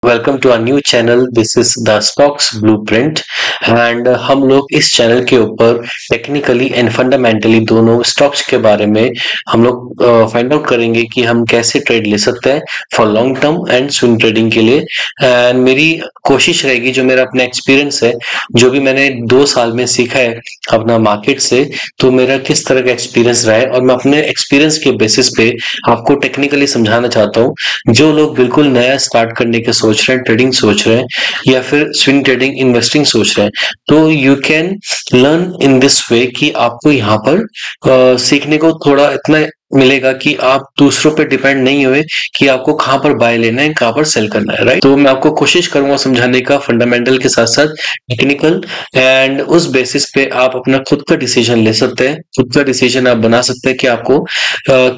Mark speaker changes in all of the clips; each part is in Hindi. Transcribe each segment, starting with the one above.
Speaker 1: Welcome to our new channel. This is the stocks blueprint and हम लोग इस चैनल के ऊपर टेक्निकली एंड फंडामेंटली दोनों स्टॉक्स के बारे में हम लोग फाइंड आउट करेंगे कि हम कैसे ट्रेड ले सकते हैं for long term and swing trading के लिए। एंड मेरी कोशिश रहेगी, जो मेरा अपना एक्सपीरियंस है, जो भी मैंने 2 साल में सीखा है अपना मार्केट से, तो मेरा किस तरह का एक्सपीरियंस रहा है और मैं अपने एक्सपीरियंस के बेसिस पे आपको टेक्निकली समझाना चाहता हूँ। जो लोग बिल्कुल नया स्टार्ट करने के सोच रहे हैं, ट्रेडिंग सोच रहे हैं या फिर स्विंग ट्रेडिंग इन्वेस्टिंग सोच रहे हैं, तो you can learn in this way कि आपको यहाँ पर सीखने को थोड़ा इतना मिलेगा कि आप दूसरों पे डिपेंड नहीं हुए कि आपको कहाँ पर बाय लेना है, कहाँ पर सेल करना है, राइट। तो मैं आपको कोशिश करूंगा समझाने का फंडामेंटल के साथ साथ टेक्निकल, एंड उस बेसिस पे आप अपना खुद का डिसीजन ले सकते हैं। खुद का डिसीजन आप बना सकते हैं कि आपको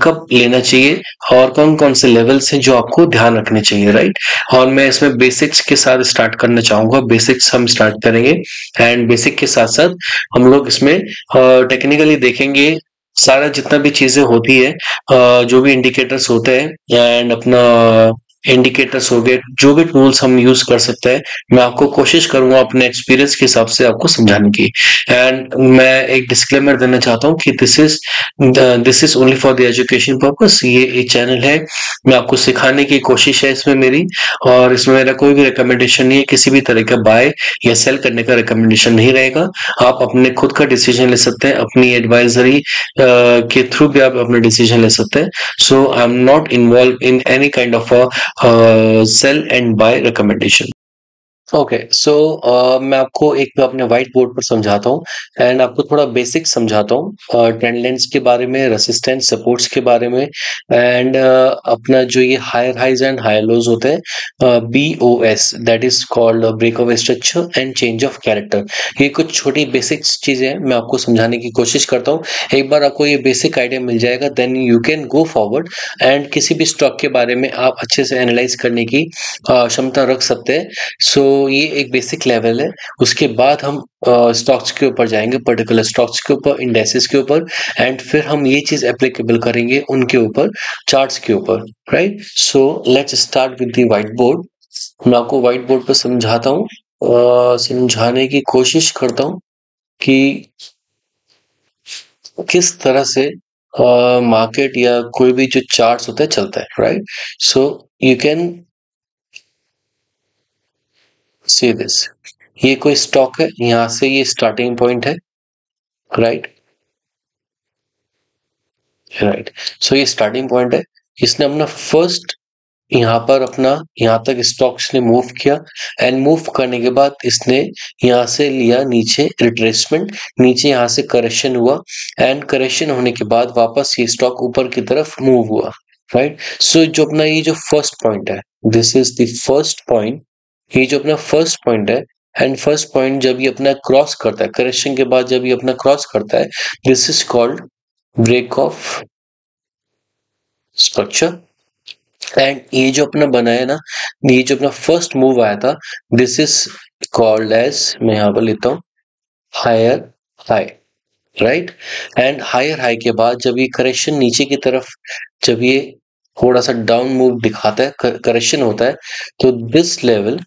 Speaker 1: कब लेना चाहिए और कौन कौन से लेवल्स हैं जो आपको ध्यान रखने चाहिए, राइट। और मैं इसमें बेसिक्स के साथ स्टार्ट करना चाहूंगा। बेसिक्स हम स्टार्ट करेंगे एंड बेसिक के साथ साथ हम लोग इसमें टेक्निकली देखेंगे सारा जितना भी चीजें होती है, जो भी इंडिकेटर्स होते हैं एंड अपना इंडिकेटर्स हो गए, जो भी टूल्स हम यूज कर सकते हैं, मैं आपको कोशिश करूंगा अपने एक्सपीरियंस के हिसाब से आपको समझाने की। एंड मैं एक डिस्क्लेमर देना चाहता हूँ कि this is only for the education purpose. ये एक चैनल है, मैं आपको सिखाने की कोशिश है इसमें मेरी, और इसमें मेरा कोई भी रिकमेंडेशन नहीं है, किसी भी तरह का बाय या सेल करने का रिकमेंडेशन नहीं रहेगा। आप अपने खुद का डिसीजन ले सकते हैं, अपनी एडवाइजरी के थ्रू भी आप अपने डिसीजन ले सकते हैं। So I am not involve in any kind of sell and buy recommendation. Okay, so मैं आपको एक अपने व्हाइट बोर्ड पर समझाता हूँ एंड आपको थोड़ा बेसिक समझाता हूँ ट्रेंड लाइन्स के बारे में, रेसिस्टेंस सपोर्ट्स के बारे में, एंड अपना जो ये higher highs and higher lows होते हैं, BOS, that is called break of structure and change of character. ये कुछ छोटी बेसिक चीजें हैं, मैं आपको समझाने की कोशिश करता हूँ। एक बार आपको ये बेसिक आइडिया मिल जाएगा, then you can go forward and किसी भी स्टॉक के बारे में आप अच्छे से एनालाइज करने की क्षमता रख सकते हैं। सो ये एक बेसिक लेवल है। उसके बाद हम स्टॉक्स के ऊपर जाएंगे, पर्टिकुलर स्टॉक्स के ऊपर, इंडेक्सेस के ऊपर, एंड फिर हम ये चीज एप्लीकेबल करेंगे उनके ऊपर, चार्ट्स के ऊपर, right. So let's start with the white board. मैं आपको व्हाइट बोर्ड पर समझाता हूँ, समझाने की कोशिश करता हूँ कि किस तरह से मार्केट या कोई भी जो चार्ट्स होता है चलता है, right. So you can see this, ये कोई स्टॉक है, यहां से ये स्टार्टिंग पॉइंट है, राइट। राइट, सो ये स्टार्टिंग पॉइंट है। इसने अपना फर्स्ट यहाँ पर अपना यहाँ तक स्टॉक्स ने मूव किया एंड मूव करने के बाद इसने यहाँ से लिया नीचे रिट्रेसमेंट, नीचे यहाँ से करेक्शन हुआ एंड करेक्शन होने के बाद वापस ये स्टॉक ऊपर की तरफ मूव हुआ, राइट। सो जो अपना ये जो फर्स्ट पॉइंट है, this is the first point. ये जो अपना फर्स्ट पॉइंट है, एंड फर्स्ट पॉइंट जब ये अपना क्रॉस करता है, करेक्शन के बाद जब ये अपना क्रॉस करता है, this is called break of structure. And ये जो अपना बना है ना, ये जो अपना फर्स्ट मूव आया था, दिस इज कॉल्ड एज, मैं यहां पर लेता हूं, higher high, right. And higher high के बाद जब ये करेक्शन नीचे की तरफ, जब ये थोड़ा सा डाउन मूव दिखाता है, करेक्शन होता है, तो this level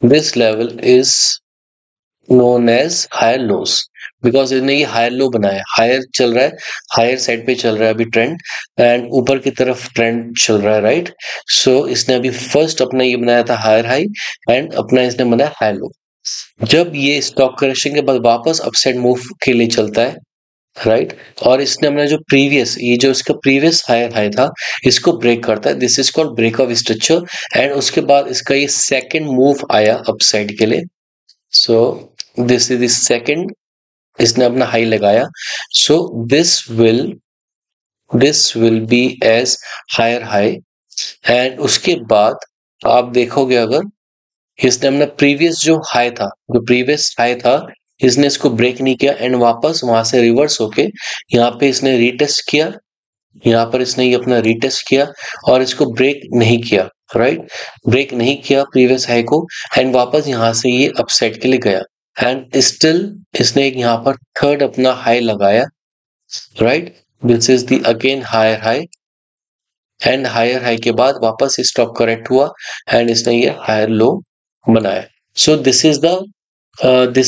Speaker 1: is known as higher lows, because इसने ये हायर लो बनाया, हायर चल रहा है, हायर साइड पे चल रहा है अभी ट्रेंड, एंड ऊपर की तरफ ट्रेंड चल रहा है, राइट। सो इसने अभी फर्स्ट अपना ये बनाया था हायर हाई एंड अपना इसने बनाया हायर लो। जब ये स्टॉक करेक्शन के बाद वापस अपसाइड मूव के लिए चलता है, राइट, और इसने अपना जो प्रीवियस, ये जो इसका प्रीवियस हायर हाई था, इसको ब्रेक करता है, this is called break of structure. And उसके बाद इसका ये सेकेंड मूव आया अपसाइड के लिए, so this is the second, इसने अपना हाई लगाया। So this will be as higher high, and उसके बाद आप देखोगे अगर इसने अपना प्रीवियस जो हाई था, जो प्रीवियस हाई था, इसने इसको ब्रेक नहीं किया एंड वापस वहां से रिवर्स होके यहाँ पे इसने रीटेस्ट किया, यहाँ पर इसने ये अपना रीटेस्ट किया और इसको ब्रेक नहीं किया, राइट, ब्रेक नहीं किया प्रीवियस हाई को, एंड वापस यहाँ से ये अपसाइड के लिए गया एंड स्टिल इसने एक यहाँ पर थर्ड अपना हाई लगाया, right. This is the again higher high and higher high के बाद वापस स्टॉक करेक्ट हुआ एंड इसने ये हायर लो बनाया। सो this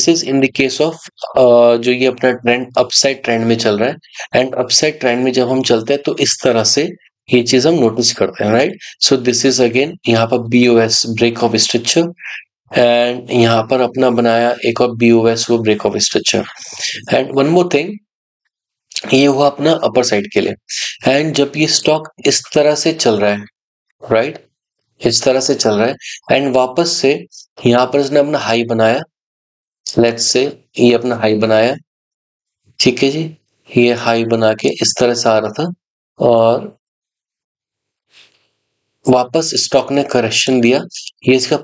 Speaker 1: is in the case of जो ये अपना ट्रेंड अपसाइड ट्रेंड में चल रहा है। एंड अपसाइड ट्रेंड में जब हम चलते हैं तो इस तरह से ये चीज हम नोटिस करते हैं, right. So this is again यहाँ पर BOS, break of structure, and यहाँ पर अपना बनाया एक और BOS, वो break of structure. And one more thing, ये हुआ अपना अपर साइड के लिए। एंड जब ये स्टॉक इस तरह से चल रहा है, राइट, इस तरह से चल रहा है एंड वापस से यहाँ पर इसने अपना हाई बनाया, लेट्स से ये अपना हाई बनाया, ठीक है जी। ये हाई बना के इस तरह से आ रहा था और वापस स्टॉक ने करेक्शन दिया। ये इसका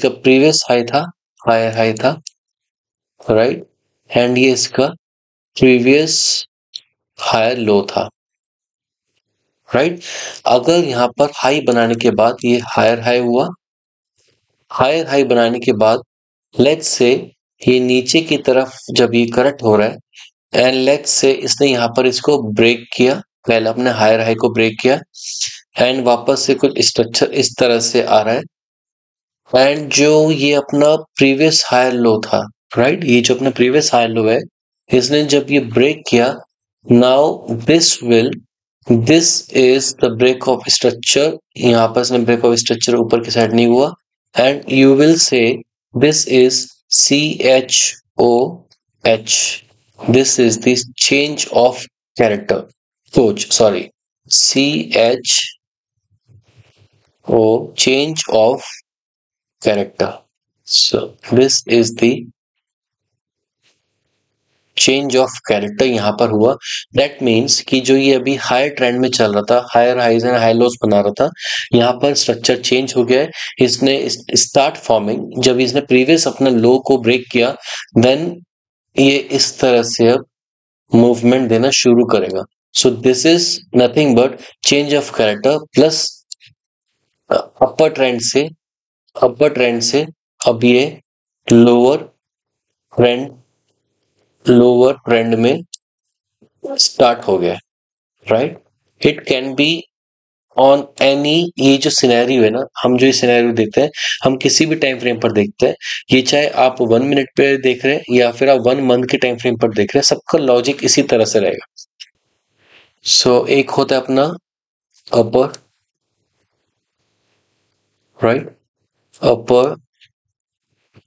Speaker 1: प्रीवियस हाई था, हायर हाई था, राइट। एंड ये इसका प्रीवियस हायर लो था, राइट। अगर यहाँ पर हाई बनाने के बाद ये हायर हाई हुआ, हायर हाई बनाने के बाद लेट्स से ये नीचे की तरफ जब ये करेक्ट हो रहा है एंड लेट्स से इसने यहाँ पर इसको ब्रेक किया, पहले अपने हायर हाई को ब्रेक किया एंड वापस से कुछ स्ट्रक्चर इस तरह से आ रहा है। एंड जो ये अपना प्रीवियस हायर लो था, राइट, ये जो अपना प्रीवियस हायर लो है, इसने जब ये ब्रेक किया, now this is the break of structure. यहाँ पर इसने ब्रेक ऑफ स्ट्रक्चर ऊपर की साइड नहीं हुआ and you will say this is CHOH, this is the change of character, sorry, CHO, change of character. So this is the change of character यहाँ पर हुआ। दैट मीन्स कि जो ये अभी हायर ट्रेंड में चल रहा था, higher highs and high lows बना रहा था, यहाँ पर स्ट्रक्चर चेंज हो गया है। इसने स्टार्ट फॉर्मिंग, जब इसने प्रीवियस अपना लो को ब्रेक किया, देन ये इस तरह से अब मूवमेंट देना शुरू करेगा। सो this is nothing but change of character plus upper trend से अब ये लोअर ट्रेंड में स्टार्ट हो गया, right. It can be on any, ये जो सिनेरियो है ना, हम जो ये सिनेरियो देखते हैं, हम किसी भी टाइम फ्रेम पर देखते हैं, ये चाहे आप 1 मिनट पे देख रहे हैं या फिर आप 1 मंथ के टाइम फ्रेम पर देख रहे हैं, सबका लॉजिक इसी तरह से रहेगा। सो एक होता है अपना अपर, राइट, अपर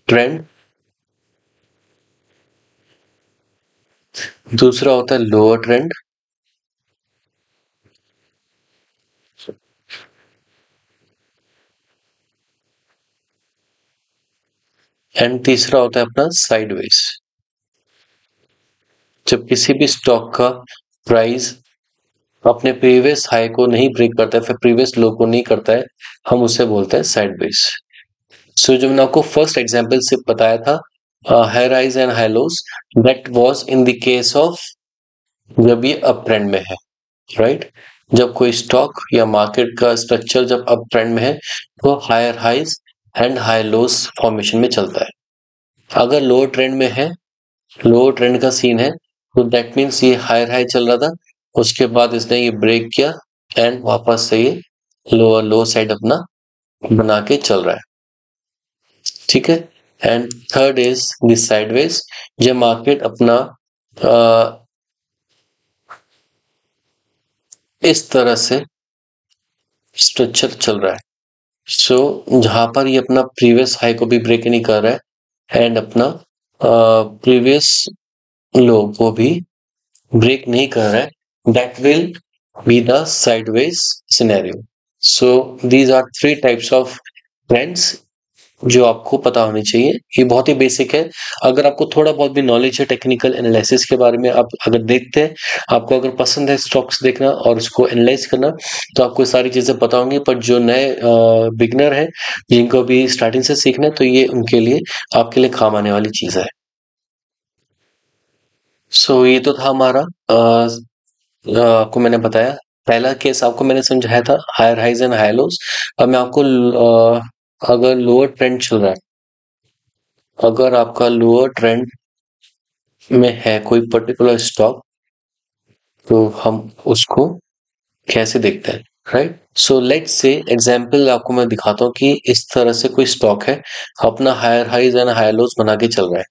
Speaker 1: ट्रेंड, दूसरा होता है लोअर ट्रेंड, एंड तीसरा होता है अपना साइडवेज। जब किसी भी स्टॉक का प्राइस अपने प्रीवियस हाई को नहीं ब्रेक करता है, फिर प्रीवियस लो को नहीं करता है, हम उसे बोलते हैं साइडवेज। सो जो मैंने आपको फर्स्ट एग्जांपल से बताया था, high rise and high loss, that was in the case of जब ये अप ट्रेंड में है, राइट। जब कोई स्टॉक या मार्केट का स्ट्रक्चर जब अप ट्रेंड में है तो higher highs and high lows formation में चलता है। अगर लोअर ट्रेंड में है, लोअर ट्रेंड का सीन है, तो दैट मीन्स ये हायर हाई चल रहा था, उसके बाद इसने ये ब्रेक किया एंड वापस से ये लोअर लो साइड अपना बना के चल रहा है, ठीक है। And third is this sideways, जब मार्केट अपना इस तरह से स्ट्रक्चर चल रहा है। सो जहां पर ये अपना प्रीवियस हाई को भी ब्रेक नहीं कर रहा है एंड अपना प्रीवियस लो को भी ब्रेक नहीं कर रहा है, that will be the sideways scenario. So these are 3 types of trends जो आपको पता होनी चाहिए। ये बहुत ही बेसिक है। अगर आपको थोड़ा बहुत भी नॉलेज है टेक्निकल एनालिसिस के बारे में, आप अगर देखते हैं, आपको अगर पसंद है स्टॉक्स देखना और उसको एनालाइज करना, तो आपको सारी चीजें पता होंगी। पर जो नए बिगनर है, जिनको भी स्टार्टिंग से सीखना है, तो ये उनके लिए, आपके लिए काम आने वाली चीज है। सो ये तो था हमारा आपको मैंने बताया, पहला केस आपको मैंने समझाया था higher highs and high lows. अब मैं आपको अगर लोअर ट्रेंड चल रहा है, अगर आपका लोअर ट्रेंड में है कोई पर्टिकुलर स्टॉक, तो हम उसको कैसे दिखता है, right? So let's say example आपको मैं दिखाता हूँ कि इस तरह से कोई स्टॉक है, अपना higher highs and higher lows बना के चल रहा है,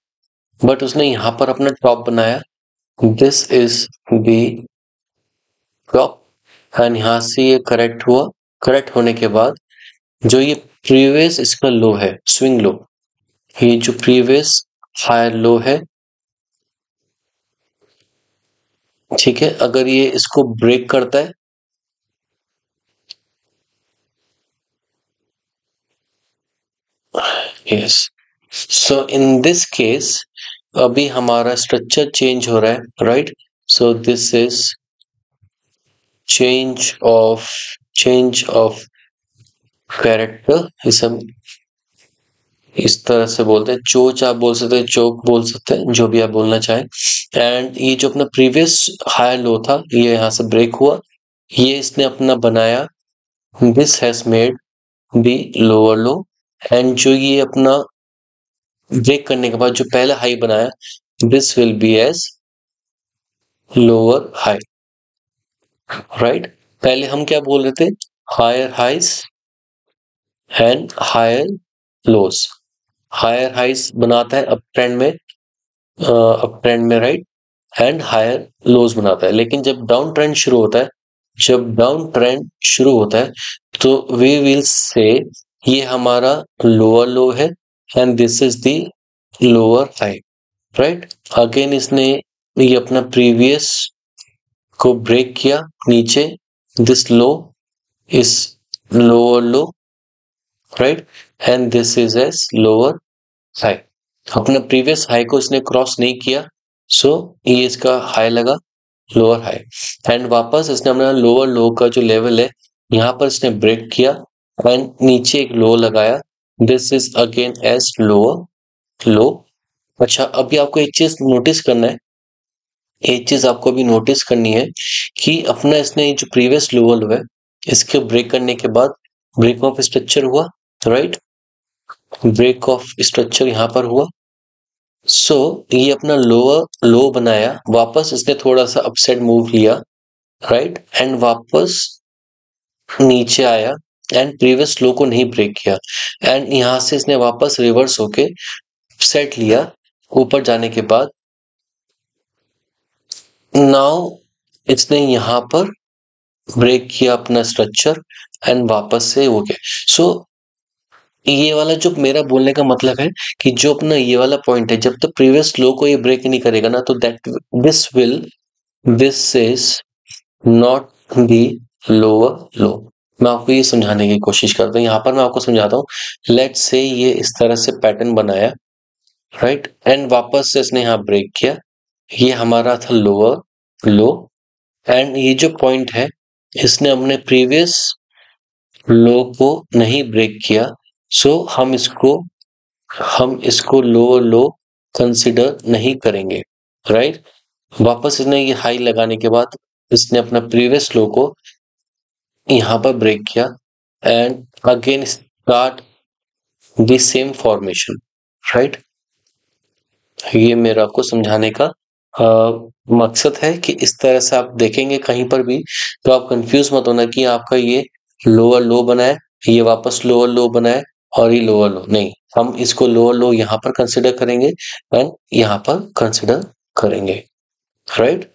Speaker 1: बट उसने यहाँ पर अपना टॉप बनाया, this is the top, and यहाँ से ये करेक्ट हुआ। करेक्ट होने के बाद जो ये प्रीवियस इसका लो है, स्विंग लो, ये जो प्रीवियस हायर लो है, ठीक है, अगर ये इसको ब्रेक करता है, yes, so in this case अभी हमारा स्ट्रक्चर चेंज हो रहा है, right? So this is change of character, इस तरह से बोलते हैं, चोच आप बोल सकते हैं, चोक बोल सकते हैं, जो भी आप बोलना चाहें। एंड ये जो अपना प्रीवियस हायर लो था, ये यहाँ से ब्रेक हुआ, ये इसने अपना बनाया, this has made the lower low, and जो ये अपना ब्रेक करने के बाद जो पहला हाई बनाया, this will be as lower high, right? पहले हम क्या बोल रहे थे, higher highs and higher lows. Higher highs बनाता है अप ट्रेंड में, राइट, एंड हायर लोज बनाता है। लेकिन जब डाउन ट्रेंड शुरू होता है, तो वी विल से ये हमारा लोअर लो है and this is the lower high, right? Again इसने ये अपना प्रीवियस को ब्रेक किया नीचे, this low is lower low, right, and this is as lower high. अपना प्रीवियस हाई को इसने क्रॉस नहीं किया, सो ये इसका हाई लगा, लोअर हाई, एंड वापस इसने अपना लोअर लो का जो लेवल है, यहाँ पर इसने ब्रेक किया एंड नीचे एक लो लगाया, this is again as lower low. अच्छा, अभी आपको एक चीज नोटिस करना है, एक चीज आपको अभी नोटिस करनी है कि अपना इसने जो प्रीवियस लोअर लो है, इसके ब्रेक करने के बाद ब्रेक ऑफ स्ट्रक्चर हुआ, राइट? ब्रेक ऑफ स्ट्रक्चर यहाँ पर हुआ, सो ये अपना लोअर लो बनाया, वापस इसने थोड़ा सा अपसाइड मूव लिया, राइट, एंड वापस नीचे आया एंड प्रीवियस लो को नहीं ब्रेक किया, एंड यहां से इसने वापस रिवर्स होके सेट लिया ऊपर जाने के बाद। नाउ इसने यहां पर ब्रेक किया अपना स्ट्रक्चर एंड वापस से हो गया। सो ये वाला जो मेरा बोलने का मतलब है कि जो अपना ये वाला पॉइंट है, जब तक प्रीवियस लो को ये ब्रेक नहीं करेगा ना, तो this is not the lower लो। मैं आपको ये समझाने की कोशिश करता हूँ, यहाँ पर मैं आपको समझाता हूँ। लेट्स से ये इस तरह से पैटर्न बनाया, राइट, एंड वापस से इसने यहाँ ब्रेक किया, ये हमारा था लोअर लो, एंड ये जो पॉइंट है, इसने अपने प्रीवियस लो को नहीं ब्रेक किया, सो हम इसको लोअर लो कंसिडर नहीं करेंगे, राइट? वापस इसने ये हाई लगाने के बाद इसने अपना प्रीवियस लो को यहाँ पर ब्रेक किया and again start the same formation, right? ये मेरा आपको समझाने का मकसद है कि इस तरह से आप देखेंगे कहीं पर भी, तो आप कंफ्यूज मत होना कि आपका ये लोअर लो बना है, ये वापस लोअर लो बना है और ये लोअर लो नहीं, हम इसको लोअर लो यहाँ पर कंसिडर करेंगे एंड यहाँ पर कंसिडर करेंगे, right?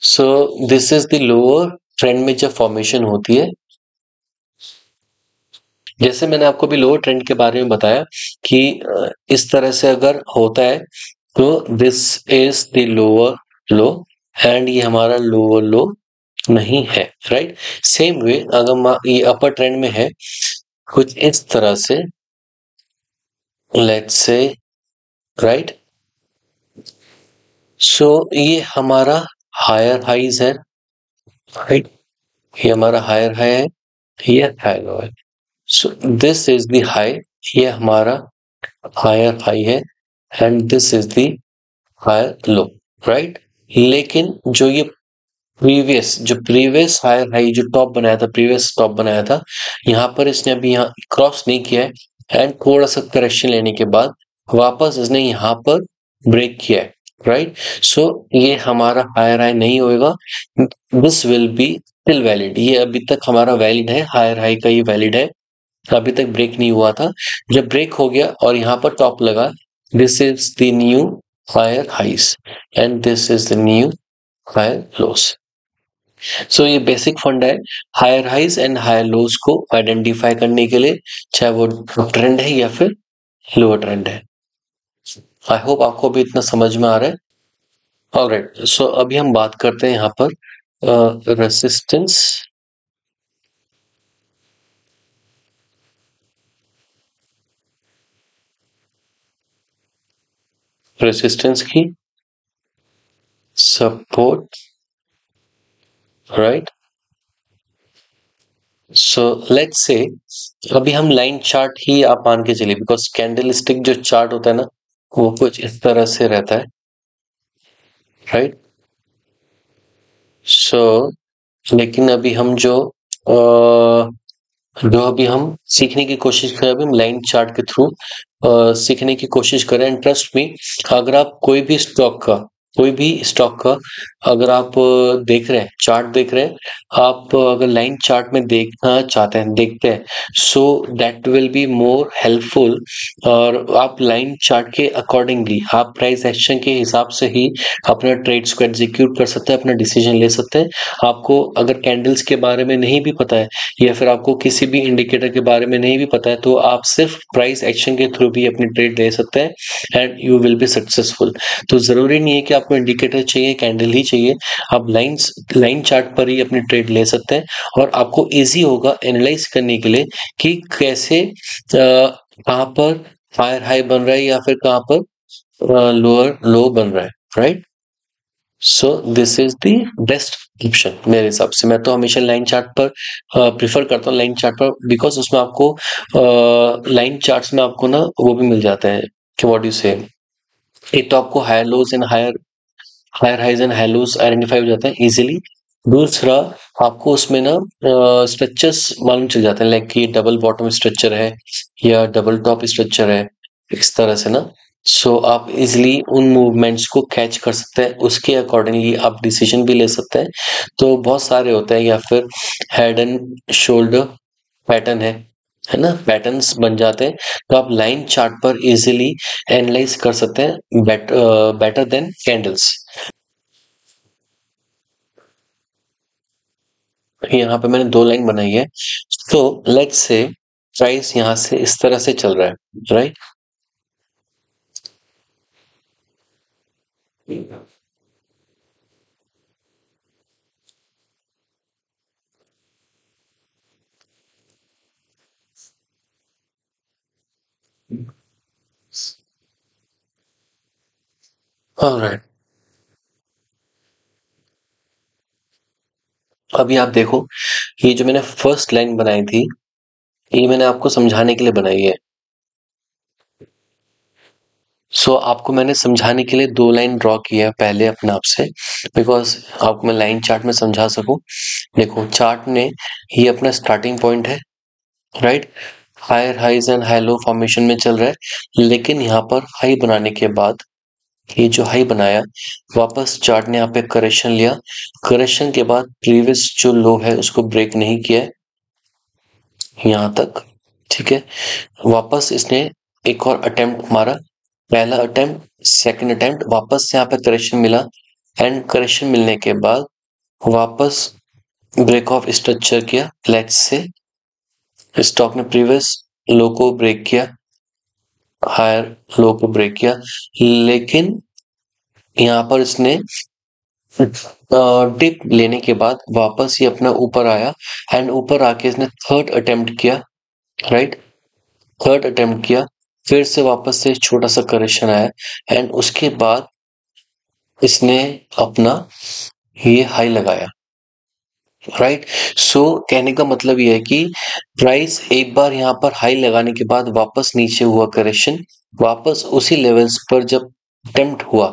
Speaker 1: So this is the lower trend में जब फॉर्मेशन होती है, जैसे मैंने आपको भी लोअर ट्रेंड के बारे में बताया कि इस तरह से अगर होता है तो this is the lower low and ये हमारा लोअर लो नहीं है, राइट? सेम वे अगर ये अपर ट्रेंड में है कुछ इस तरह से, लेट्स से, राइट, सो ये हमारा हायर हाइज है, राइट, ये हमारा हायर हाई है, ये हायर लो है, so this is the high, ये हमारा हायर हाई है and this is the higher low, right? लेकिन जो ये प्रीवियस हायर हाई जो टॉप बनाया था, प्रीवियस टॉप बनाया था, यहाँ पर इसने अभी यहाँ क्रॉस नहीं किया है एंड थोड़ा सा करेक्शन लेने के बाद वापस इसने यहाँ पर ब्रेक किया है, राइट? सो ये हमारा हायर हाई नहीं होएगा, this will be still valid, ये अभी तक हमारा वैलिड है, हायर हाई का ये वैलिड है, अभी तक ब्रेक नहीं हुआ था। जब ब्रेक हो गया और यहाँ पर टॉप लगा, this is the new higher highs and this is the new higher lows. So ये बेसिक फंड है higher highs and higher lows को आइडेंटिफाई करने के लिए, चाहे वो ट्रेंड है या फिर लोअर ट्रेंड है। आई होप आपको भी इतना समझ में आ रहा है। ऑलराइट, सो अभी हम बात करते हैं यहाँ पर रेसिस्टेंस, रेसिस्टेंस की, support, right. So let's say अभी हम लाइन चार्ट ही आप मान के चलिए, बिकॉज कैंडल स्टिक जो चार्ट होता है ना, वो कुछ इस तरह से रहता है, राइट। सो लेकिन अभी हम जो अभी हम सीखने की कोशिश करें, अभी हम लाइन चार्ट के थ्रू सीखने की कोशिश करें। एंड ट्रस्ट मी, अगर आप कोई भी स्टॉक का अगर आप देख रहे हैं, चार्ट देख रहे हैं, आप अगर लाइन चार्ट में देखना चाहते हैं, देखते हैं, so that will be more helpful. और आप लाइन चार्ट के अकॉर्डिंगली आप प्राइस एक्शन के हिसाब से ही अपना ट्रेड्स को एग्जीक्यूट कर सकते हैं, अपना डिसीजन ले सकते हैं। आपको अगर कैंडल्स के बारे में नहीं भी पता है या फिर आपको किसी भी इंडिकेटर के बारे में नहीं भी पता है, तो आप सिर्फ प्राइस एक्शन के थ्रू भी अपनी ट्रेड ले सकते हैं and you will be successful. तो जरूरी नहीं है कि आपको इंडिकेटर चाहिए, कैंडल ही चाहिए, आप लाइन चार्ट पर ही अपनी ट्रेड ले सकते हैं। और आपको इजी होगा एनालाइज करने के लिए कि कैसे कहाँ पर हायर हाई बन रहा है या फिर कहाँ पर लोअर लो बन रहा है, right. So this is the best option मेरे हिसाब से। मैं तो हमेशा लाइन चार्ट पर प्रिफर करता हूँ, लाइन चार्ट पर, बिकॉज उसमें आपको लाइन चार्ट्स में आपको ना वो भी मिल जाता है कि व्हाट यू से, एक तो आपको higher lows and higher highs and higher lows identify हो जाते हैं इजीली। दूसरा, आपको उसमें ना स्ट्रक्चर्स मालूम चल जाते हैं, लाइक कि डबल बॉटम स्ट्रक्चर है या डबल टॉप स्ट्रक्चर है, इस तरह से ना। सो आप इजीली उन मूवमेंट्स को कैच कर सकते हैं, उसके अकॉर्डिंगली आप डिसीजन भी ले सकते हैं। तो बहुत सारे होते हैं, या फिर हेड एंड शोल्डर पैटर्न है ना, पैटर्न्स बन जाते हैं। तो आप लाइन चार्ट पर इजीली एनालाइज कर सकते हैं बेटर देन कैंडल्स। यहाँ पे मैंने दो लाइन बनाई है। तो लेट्स से प्राइस यहाँ से इस तरह से चल रहा है, राइट। ऑलराइट, अभी आप देखो, ये जो मैंने फर्स्ट लाइन बनाई थी, ये मैंने आपको समझाने के लिए बनाई है। सो आपको मैंने समझाने के लिए दो लाइन ड्रॉ किया है पहले अपने आप से, बिकॉज आपको मैं लाइन चार्ट में समझा सकूं। देखो चार्ट ने, ये अपना स्टार्टिंग पॉइंट है, right. Higher highs and high low formation में चल रहा है, लेकिन यहाँ पर हाई बनाने के बाद, ये जो हाई बनाया, वापस चार्ट ने यहाँ पे करेक्शन लिया, करेक्शन के बाद प्रीवियस जो लो है उसको ब्रेक नहीं किया है यहाँ तक, ठीक है। वापस इसने एक और अटेम्प्ट मारा, पहला अटेम्प्ट, सेकंड अटेम्प्ट, वापस यहाँ पे करेक्शन मिला, एंड करेक्शन मिलने के बाद वापस ब्रेक ऑफ स्ट्रक्चर किया। लेट्स से स्टॉक ने प्रीवियस लो को ब्रेक किया, हायर लो को ब्रेक किया, लेकिन यहाँ पर इसने डिप लेने के बाद वापस ये अपना ऊपर आया, एंड ऊपर आके इसने थर्ड अटेम्प्ट किया, राइट, थर्ड अटेम्प्ट किया, फिर से वापस से छोटा सा करेक्शन आया, एंड उसके बाद इसने अपना ये हाई लगाया, राइट। सो कहने का मतलब ये है कि प्राइस एक बार यहाँ पर हाई लगाने के बाद वापस नीचे हुआ करेक्शन, वापस उसी लेवल्स पर जब अटेम्प्ट हुआ,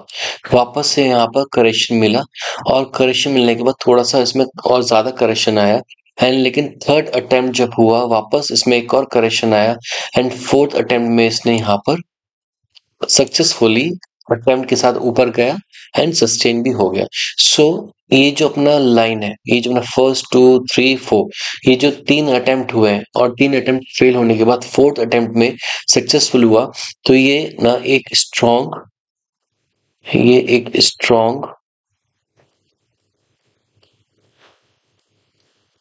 Speaker 1: वापस से यहाँ पर करेक्शन मिला, और करेक्शन मिलने के बाद थोड़ा सा इसमें और ज्यादा करेक्शन आया, एंड लेकिन थर्ड अटेम्प्ट जब हुआ, वापस इसमें एक और करेक्शन आया, एंड फोर्थ अटेम्प्ट में इसने यहाँ पर सक्सेसफुली अटेम्प्ट के साथ ऊपर गया एंड सस्टेन भी हो गया। सो ये जो अपना लाइन है, ये जो अपना फर्स्ट 2 3 4, ये जो 3 अटेम्प्ट हुए हैं और 3 अटेम्प्ट फेल होने के बाद फोर्थ अटेम्प्ट में सक्सेसफुल हुआ, तो ये ना एक स्ट्रॉन्ग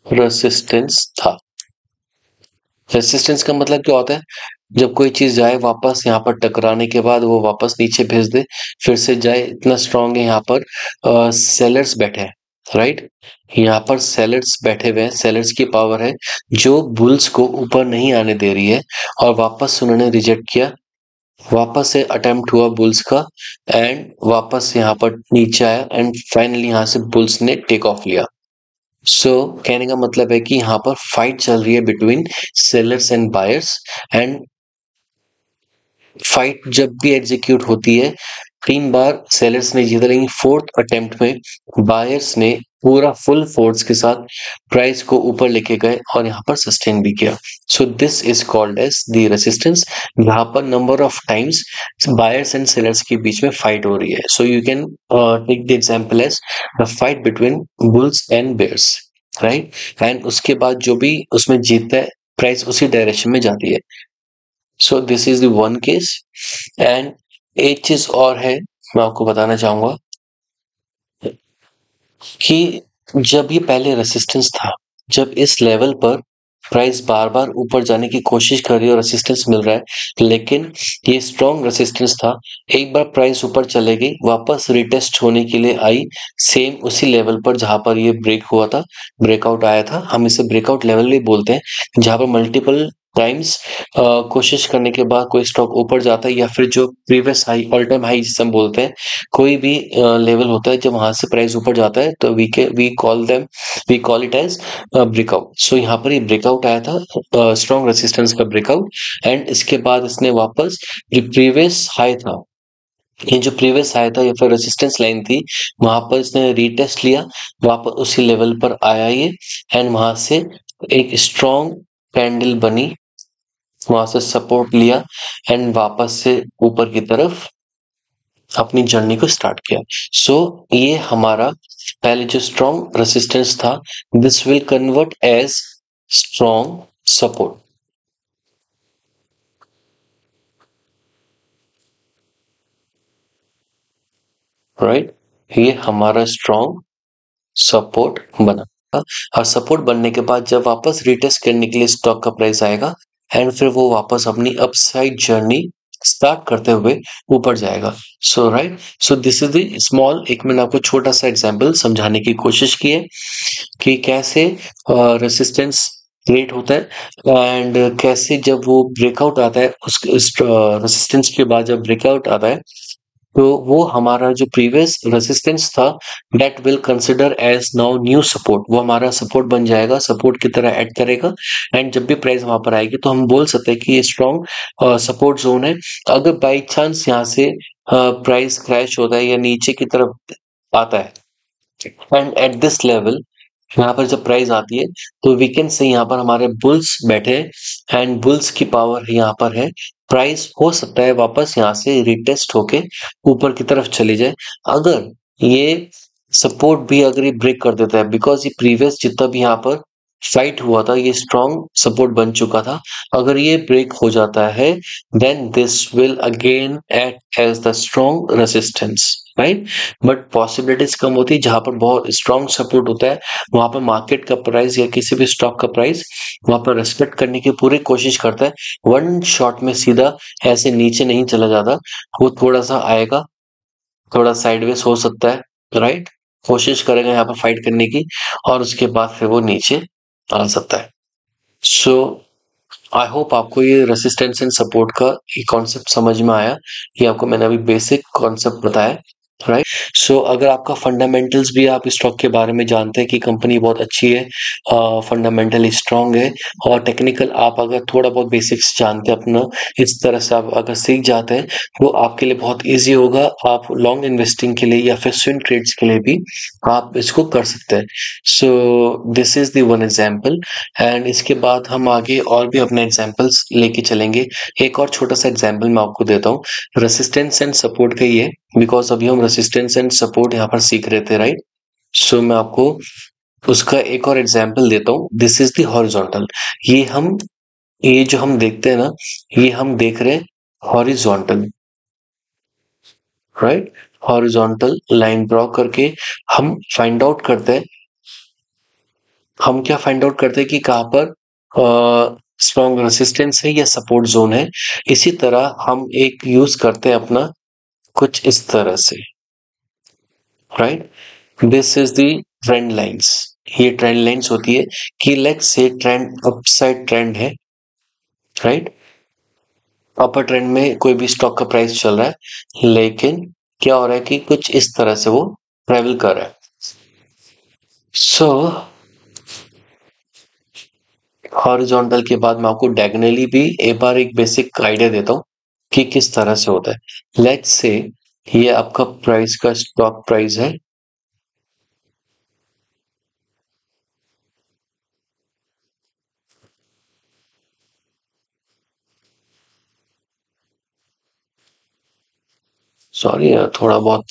Speaker 1: रेसिस्टेंस था। रेसिस्टेंस का मतलब क्या होता है? जब कोई चीज जाए वापस यहाँ पर टकराने के बाद वो वापस नीचे भेज दे, फिर से जाए, इतना स्ट्रांग है। यहाँ पर सेलर्स बैठे हैं, राइट? यहाँ पर सेलर्स बैठे हुए हैं, सेलर्स की पावर है जो बुल्स को ऊपर नहीं आने दे रही है, और वापस उन्होंने रिजेक्ट किया, वापस से अटेम्प्ट हुआ बुल्स का, एंड वापस यहाँ पर नीचे आया, एंड फाइनली यहाँ से बुल्स ने टेक ऑफ लिया। सो कहने का मतलब है कि यहाँ पर फाइट चल रही है between sellers and buyers, and fight जब भी एग्जीक्यूट होती है 3 बार सेलर्स ने जीता, लेकिन फोर्थ अटेम्प्ट में बायर्स ने पूरा फुल फोर्स के साथ प्राइस को ऊपर लेके गए और यहाँ पर सस्टेन भी किया। So this is called as the resistance, यहाँ पर number of times buyers and sellers के बीच में फाइट हो रही है। So you can take the example as the fight between bulls and bears, right? And उसके बाद जो भी उसमें जीतता है, प्राइस उसी डायरेक्शन में जाती है। So this is the one case. And एक चीज और है, मैं आपको बताना चाहूंगा कि जब ये पहले रेसिस्टेंस था, जब इस लेवल पर प्राइस बार बार ऊपर जाने की कोशिश कर रही है और रेसिस्टेंस मिल रहा है, लेकिन ये स्ट्रॉन्ग रेसिस्टेंस था। एक बार प्राइस ऊपर चले गई, वापस रिटेस्ट होने के लिए आई, सेम उसी लेवल पर जहां पर ये ब्रेक हुआ था, ब्रेकआउट आया था। हम इसे ब्रेकआउट लेवल भी बोलते हैं, जहां पर मल्टीपल टाइम्स कोशिश करने के बाद कोई स्टॉक ऊपर जाता है, या फिर जो previous high, all time high जिसे हम बोलते हैं, कोई भी लेवल होता है, जब वहां से प्राइस ऊपर जाता है, तो we call it as breakout. So यहाँ पर ये ब्रेकआउट आया था, स्ट्रॉन्ग रेसिस्टेंस का ब्रेकआउट, एंड इसके बाद इसने वापस जो प्रीवियस हाई था, ये जो प्रीवियस हाई था या फिर रेजिस्टेंस लाइन थी, वहां पर इसने रीटेस्ट लिया, वापस उसी लेवल पर आया ये, एंड वहां से एक स्ट्रॉन्ग कैंडल बनी, वहां से सपोर्ट लिया, एंड वापस से ऊपर की तरफ अपनी जर्नी को स्टार्ट किया। सो ये हमारा पहले जो स्ट्रॉन्ग रेसिस्टेंस था, this will convert as strong support, right? ये हमारा स्ट्रॉन्ग सपोर्ट बना। और सपोर्ट बनने के बाद जब वापस रिटेस्ट करने के लिए स्टॉक का प्राइस आएगा, एंड फिर वो वापस अपनी अपसाइड जर्नी स्टार्ट करते हुए ऊपर जाएगा। So right, so this is the small, एक मैंने आपको छोटा सा एग्जांपल समझाने की कोशिश की है कि कैसे रेसिस्टेंस क्रिएट होता है, एंड कैसे जब वो ब्रेकआउट आता है, उस रेसिस्टेंस के बाद जब ब्रेकआउट आता है, तो वो हमारा जो प्रीवियस रेजिस्टेंस था, that will consider as now new support, वो हमारा सपोर्ट बन जाएगा, सपोर्ट की तरह ऐड करेगा। एंड जब भी प्राइस वहां पर आएगी, तो हम बोल सकते हैं कि ये स्ट्रॉन्ग सपोर्ट जोन है। अगर बाई चांस यहाँ से प्राइस क्रैश होता है या नीचे की तरफ आता है, एंड एट दिस लेवल, यहाँ पर जब प्राइस आती है, तो वीकेंड से यहाँ पर हमारे बुल्स बैठे हैं, एंड बुल्स की पावर यहाँ पर है। प्राइस हो सकता है वापस यहाँ से रिटेस्ट होके ऊपर की तरफ चले जाए, अगर ये सपोर्ट भी अगर ये ब्रेक कर देता है, बिकॉज ये प्रीवियस जितना भी यहाँ पर फाइट हुआ था, ये स्ट्रॉन्ग सपोर्ट बन चुका था। अगर ये ब्रेक हो जाता है, then this will again act as the strong resistance, right? But possibilities कम होती है, जहां पर बहुत स्ट्रॉन्ग सपोर्ट होता है, वहां पर मार्केट का प्राइस या किसी भी स्टॉक का प्राइस वहां पर रेस्पेक्ट करने की पूरी कोशिश करता है। वन शॉट में सीधा ऐसे नीचे नहीं चला जाता, वो थोड़ा सा आएगा, थोड़ा साइडवेज हो सकता है, राइट? कोशिश करेगा यहाँ पर फाइट करने की, और उसके बाद फिर वो नीचे आ सकता है। सो आई होप आपको ये रेसिस्टेंस एंड सपोर्ट का ये कॉन्सेप्ट समझ में आया। ये आपको मैंने अभी बेसिक कॉन्सेप्ट बताया। राइट। सो अगर आपका फंडामेंटल्स भी आप स्टॉक के बारे में जानते हैं कि कंपनी बहुत अच्छी है, फंडामेंटली स्ट्रांग है, और टेक्निकल आप अगर थोड़ा बहुत बेसिक्स जानते हैं अपना, इस तरह से आप अगर सीख जाते हैं तो आपके लिए बहुत इजी होगा। आप लॉन्ग इन्वेस्टिंग के लिए या फिर स्विंग ट्रेड्स के लिए भी आप इसको कर सकते हैं। सो this is the one example. And इसके बाद हम आगे और भी अपने एग्जांपल्स लेके चलेंगे। एक और छोटा सा एग्जांपल मैं आपको देता हूँ, रेसिस्टेंस एंड सपोर्ट का ही है, बिकॉज अभी हम रेसिस्टेंस एंड सपोर्ट यहाँ पर सीख रहे थे, राइट। सो मैं आपको उसका एक और एग्जांपल देता हूँ। This is the horizontal. ये जो हम देखते हैं ना, ये हम देख रहे हैं horizontal, right. Horizontal line draw करके हम फाइंड आउट करते हैं, हम क्या फाइंड आउट करते हैं कि कहाँ पर स्ट्रॉन्ग रेसिस्टेंस है या सपोर्ट जोन है। इसी तरह हम एक यूज करते हैं अपना कुछ इस तरह से, right. This is the trend lines. ये ट्रेंड लाइंस होती है कि let's say trend upside trend है, राइट। अपर ट्रेंड में कोई भी स्टॉक का प्राइस चल रहा है, लेकिन क्या हो रहा है कि कुछ इस तरह से वो ट्रेवल कर रहा है। सो हॉरिजॉन्टल के बाद मैं आपको डायगोनली भी एक बार एक बेसिक आइडिया देता हूँ कि किस तरह से होता है। लेट्स से ये आपका प्राइस का स्टॉक प्राइस है, सॉरी थोड़ा बहुत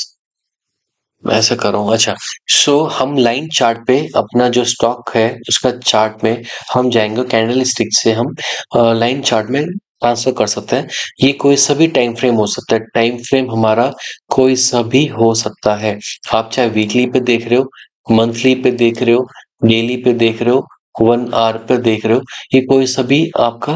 Speaker 1: मैं ऐसा कर रहा हूँ। अच्छा, सो हम लाइन चार्ट पे अपना जो स्टॉक है उसका चार्ट में हम जाएंगे, कैंडल स्टिक से हम लाइन चार्ट में ट्रांसफर कर सकते हैं। ये कोई सा भी टाइम फ्रेम हो सकता है, टाइम फ्रेम हमारा कोई सा भी हो सकता है। आप चाहे वीकली पे देख रहे हो, मंथली पे देख रहे हो, डेली पे देख रहे हो, 1 आवर पे देख रहे हो, ये कोई सा भी आपका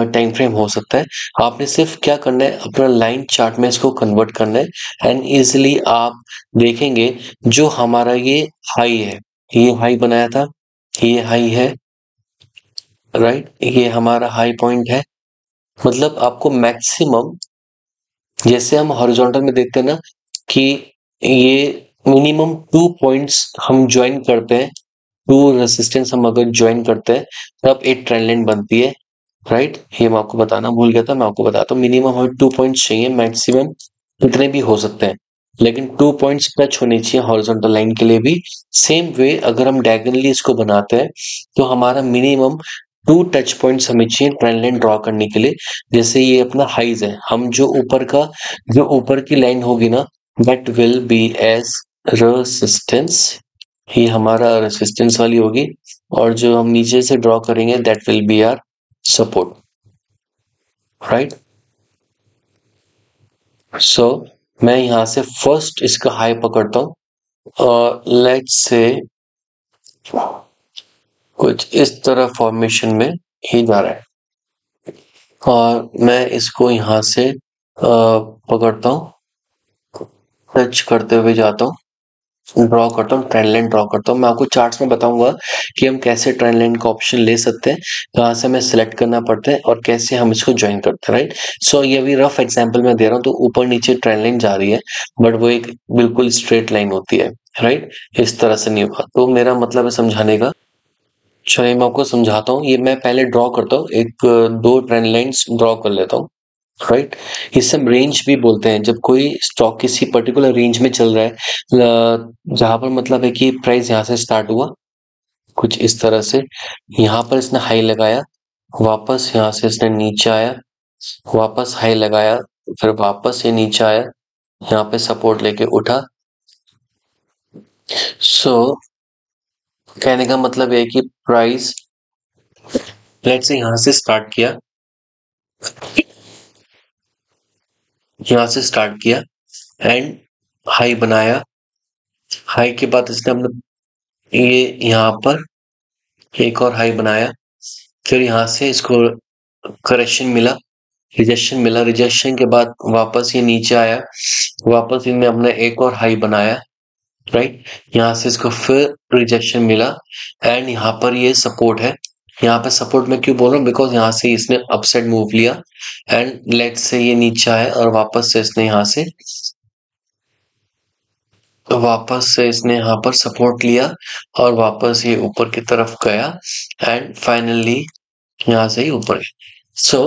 Speaker 1: टाइम फ्रेम हो सकता है। आपने सिर्फ क्या करना है, अपना लाइन चार्ट में इसको कन्वर्ट करना है एंड इजिली आप देखेंगे जो हमारा ये हाई है, ये हाई बनाया था, ये हाई है, राइट। ये हमारा हाई पॉइंट है। मतलब आपको मैक्सिमम, जैसे हम हॉरिजॉन्टल में देखते हैं ना कि ये मिनिमम 2 पॉइंट्स हम ज्वाइन करते हैं, 2 रेसिस्टेंस हम अगर ज्वाइन करते हैं तब एक ट्रेंड लाइन बनती है, राइट। ये मैं आपको बताना भूल गया था, मैं आपको बताता हूँ। मिनिमम हमें 2 पॉइंट्स चाहिए, मैक्सिमम कितने भी हो सकते हैं, लेकिन 2 पॉइंट्स टच होने चाहिए हॉरिजॉन्टल लाइन के लिए भी। सेम वे अगर हम डायगोनली इसको बनाते हैं तो हमारा मिनिमम 2 टच पॉइंट्स हमें चाहिए ट्रेंड लाइन ड्रॉ करने के लिए। जैसे ये अपना हाइज है, हम जो ऊपर की लाइन होगी ना, that will be as resistance, ये हमारा रेसिस्टेंस वाली होगी, और जो हम नीचे से ड्रॉ करेंगे that will be our support, right. So मैं यहाँ से फर्स्ट इसका हाई पकड़ता हूँ और लेट्स से कुछ इस तरह फॉर्मेशन में ही जा रहा है, और मैं इसको यहाँ से पकड़ता हूँ, टच करते हुए जाता हूँ, ड्रॉ करता हूँ, ट्रेंड लाइन ड्रॉ करता हूँ। मैं आपको चार्ट्स में बताऊंगा कि हम कैसे ट्रेंड लाइन का ऑप्शन ले सकते हैं, कहाँ से हमें सिलेक्ट करना पड़ता है और कैसे हम इसको ज्वाइन करते हैं, राइट। सो ये भी रफ एग्जांपल मैं दे रहा हूँ, तो ऊपर नीचे ट्रेंड लाइन जा रही है, बट वो एक बिल्कुल स्ट्रेट लाइन होती है, राइट। इस तरह से नहीं होगा। तो मेरा मतलब है समझाने का, चलिए मैं आपको समझाता हूँ। ये मैं पहले ड्रॉ करता हूँ, एक दो ट्रेंड लाइंस ड्रॉ कर लेता हूँ, राइट। इसे हम रेंज भी बोलते हैं, जब कोई स्टॉक किसी पर्टिकुलर रेंज में चल रहा है, जहां पर मतलब है कि प्राइस यहाँ से स्टार्ट हुआ कुछ इस तरह से, यहाँ पर इसने हाई लगाया, वापस यहाँ से इसने नीचे आया, वापस हाई लगाया, फिर वापस ये नीचे आया, यहाँ पे सपोर्ट लेके उठा। सो कहने का मतलब है कि प्राइस लेट्स से यहाँ से स्टार्ट किया, यहाँ से स्टार्ट किया एंड हाई बनाया, हाई के बाद इसने हमने ये यहाँ पर एक और हाई बनाया, फिर यहाँ से इसको करेक्शन मिला, रिजेक्शन मिला, रिजेक्शन के बाद वापस ये नीचे आया, वापस इनने अपना एक और हाई बनाया, राइट। यहाँ से इसको फिर रिजेक्शन मिला एंड यहाँ पर ये सपोर्ट है। यहाँ पे सपोर्ट मैं क्यों बोल रहा हूँ, बिकॉज यहाँ से इसने अपसाइड मूव लिया एंड लेट से ये नीचे आया और वापस से इसने यहाँ से वापस से इसने यहाँ पर सपोर्ट लिया और वापस ये ऊपर की तरफ गया एंड फाइनली यहाँ से ही ऊपर सो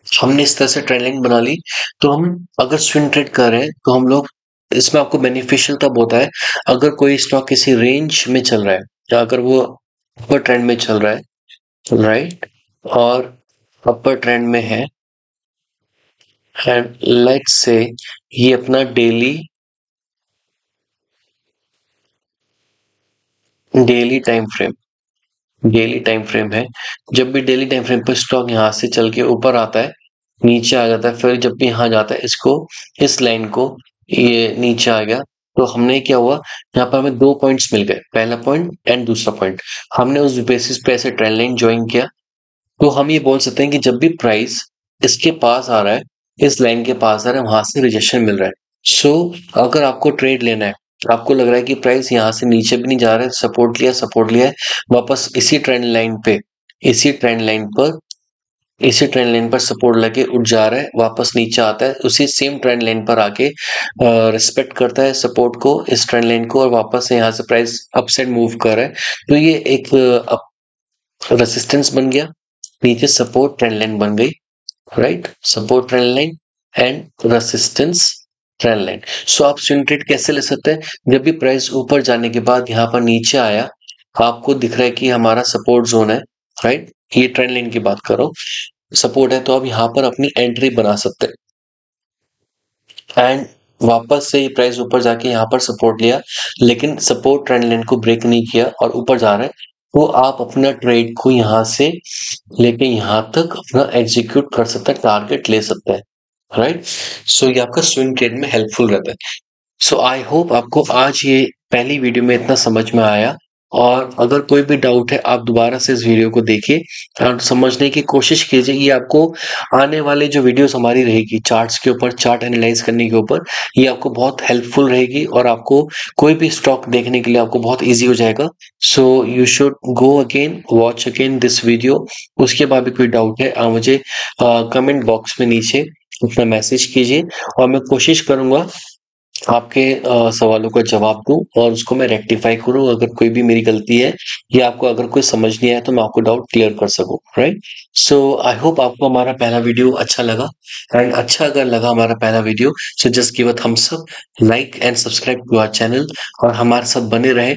Speaker 1: हमने इस तरह से ट्रेंड लाइन बना ली। तो हम अगर स्विंग ट्रेड कर रहे हैं तो हम लोग इसमें आपको बेनिफिशियल तब होता है अगर कोई स्टॉक किसी रेंज में चल रहा है या अगर वो अपर ट्रेंड में चल रहा है, राइट, और अपर ट्रेंड में है एंड लेट्स से ये अपना डेली डेली टाइम फ्रेम है। जब भी डेली टाइम फ्रेम पर स्टॉक यहाँ से चल के ऊपर आता है, नीचे आ जाता है, फिर जब भी यहाँ जाता है इसको, इस लाइन को, ये नीचे आ गया, तो हमने क्या हुआ, यहाँ पर हमें 2 पॉइंट्स मिल गए, पहला पॉइंट एंड दूसरा पॉइंट। हमने उस बेसिस पे ऐसे ट्रेंड लाइन ज्वाइन किया। तो हम ये बोल सकते हैं कि जब भी प्राइस इसके पास आ रहा है, इस लाइन के पास आ रहा है, वहां से रिजेक्शन मिल रहा है। सो अगर आपको ट्रेड लेना है, आपको लग रहा है कि प्राइस यहाँ से नीचे भी नहीं जा रहा है, सपोर्ट लिया है, वापस इसी ट्रेंड लाइन पे, इसी ट्रेंड लाइन पर इसी ट्रेंड लाइन पर सपोर्ट लगे उठ जा रहा है, वापस नीचे आता है, उसी सेम ट्रेंड लाइन पर आके रिस्पेक्ट करता है सपोर्ट को, इस ट्रेंड लाइन को, और वापस से यहाँ से प्राइस अपसाइड मूव कर रहा है। तो ये एक रेसिस्टेंस बन गया, नीचे सपोर्ट ट्रेंड लाइन बन गई, right, support trend line and resistance trend line. So आप स्विंग ट्रेड कैसे ले सकते हैं, जब भी प्राइस ऊपर जाने के बाद यहाँ पर नीचे आया, आपको दिख रहा है कि हमारा सपोर्ट जोन है, राइट, ये ट्रेंड लाइन की बात करो, सपोर्ट है, तो आप यहाँ पर अपनी एंट्री बना सकते हैं एंड वापस से ये प्राइस ऊपर जाके यहाँ पर सपोर्ट लिया, लेकिन सपोर्ट ट्रेंड लाइन को ब्रेक नहीं किया और ऊपर जा रहा है, तो आप अपना ट्रेड को यहाँ से लेके यहाँ तक अपना एग्जीक्यूट कर सकते हैं, टारगेट ले सकते हैं, राइट। सो ये आपका स्विंग ट्रेड में हेल्पफुल रहता है। सो आई होप आपको आज ये पहली वीडियो में इतना समझ में आया, और अगर कोई भी डाउट है आप दोबारा से इस वीडियो को देखिए और समझने की कोशिश कीजिए। ये आपको आने वाले जो वीडियोस हमारी रहेगी चार्ट्स के ऊपर, चार्ट एनालाइज करने के ऊपर, ये आपको बहुत हेल्पफुल रहेगी और आपको कोई भी स्टॉक देखने के लिए आपको बहुत ईजी हो जाएगा। So you should go again, watch again this video. उसके बाद भी कोई डाउट है आप मुझे कमेंट बॉक्स में नीचे अपना मैसेज कीजिए और मैं कोशिश करूंगा आपके सवालों का जवाब दूं और उसको मैं रेक्टिफाई करूं, अगर कोई भी मेरी गलती है या आपको अगर कोई समझ नहीं आया तो मैं आपको डाउट क्लियर कर सकूं, राइट। सो आई होप आपको हमारा पहला वीडियो अच्छा लगा, एंड अच्छा अगर लगा हमारा पहला video, so just give a thumbs up, like and subscribe to our channel और हमारे साथ बने रहे।